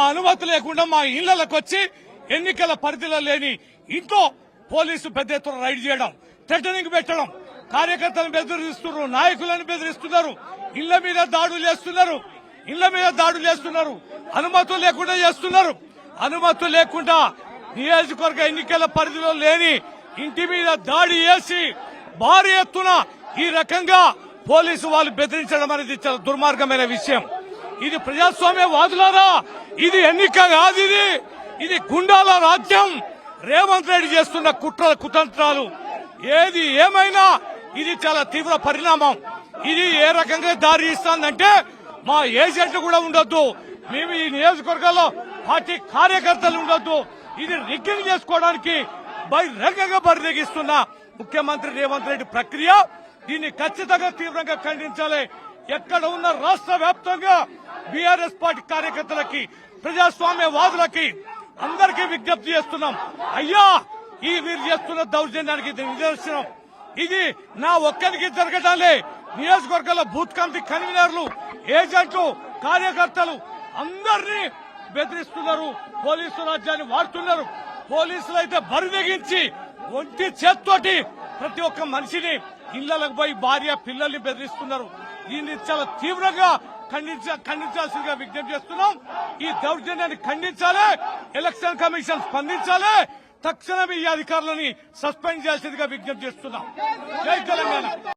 అనుమతి లేకుండా మా ఇళ్లకు వచ్చి ఎన్నికల పరిధిలో లేని ఇంట్లో పోలీసు పెద్ద ఎత్తున రైడ్ చేయడం, థ్రెటనింగ్ పెట్టడం, కార్యకర్తలను బెదిరిస్తున్నారు, నాయకులను బెదిరిస్తున్నారు, ఇళ్ల మీద దాడులు చేస్తున్నారు, అనుమతులు లేకుండా చేస్తున్నారు. అనుమతులు లేకుండా నియోజకవర్గ ఎన్నికల పరిధిలో లేని ఇంటి మీద దాడి చేసి భారీ ఎత్తున ఈ రకంగా పోలీసు వాళ్ళు బెదిరించడం అనేది చాలా దుర్మార్గమైన విషయం. ఇది ప్రజాస్వామ్యవాదులారా, ఇది ఎన్నిక కాదు, ఇది గుండాల రాజ్యం. రేవంత్ రెడ్డి చేస్తున్న కుతంత్రాలు ఏది ఏమైనా ఇది చాలా తీవ్ర పరిణామం. ఇది ఏ రకంగా దారి ఇస్తుందంటే మా ఏజెంట్లు కూడా ఉండొద్దు, మేము ఈ నియోజకవర్గాల్లో పార్టీ కార్యకర్తలు ఉండొద్దు. ఇది రిగ్గింగ్ చేసుకోవడానికి బహిరంగంగా బరితెగిస్తున్న ముఖ్యమంత్రి రేవంత్ రెడ్డి ప్రక్రియ. దీన్ని ఖచ్చితంగా తీవ్రంగా ఖండించాలి. ఎక్కడ ఉన్న రాష్ట్ర వ్యాప్తంగా బీఆర్ఎస్ పార్టీ కార్యకర్తలకి, ప్రజాస్వామ్యవాదులకి అందరికీ విజ్ఞప్తి చేస్తున్నాం. అయ్యా, ఈ వీరు చేస్తున్న దౌర్జన్యానికి నిదర్శనం. ఇది నా ఒక్కరికి జరగటాలే. నియోజకవర్గాల బూత్ కమిటీ కన్వీనర్లు, ఏజెంట్లు, కార్యకర్తలు అందరినీ బెదిరిస్తున్నారు, పోలీసు రాజ్యాన్ని వాడుతున్నారు. పోలీసులు అయితే బరిదెగించి ఒంటి చేత్తోటి ప్రతి ఒక్క మనిషిని ఇళ్లకు పోయి భార్య పిల్లల్ని బెదిరిస్తున్నారు. దీన్ని చాలా తీవ్రంగా ఖండించాల్సిందిగా విజ్ఞప్తి చేస్తున్నాం. ఈ దౌర్జన్యాన్ని ఖండించాలి, ఎలక్షన్ కమిషన్ స్పందించాలి, తక్షణమే ఈ అధికారులని సస్పెండ్ చేయాల్సిందిగా విజ్ఞప్తి చేస్తున్నాం. జై తెలంగాణ.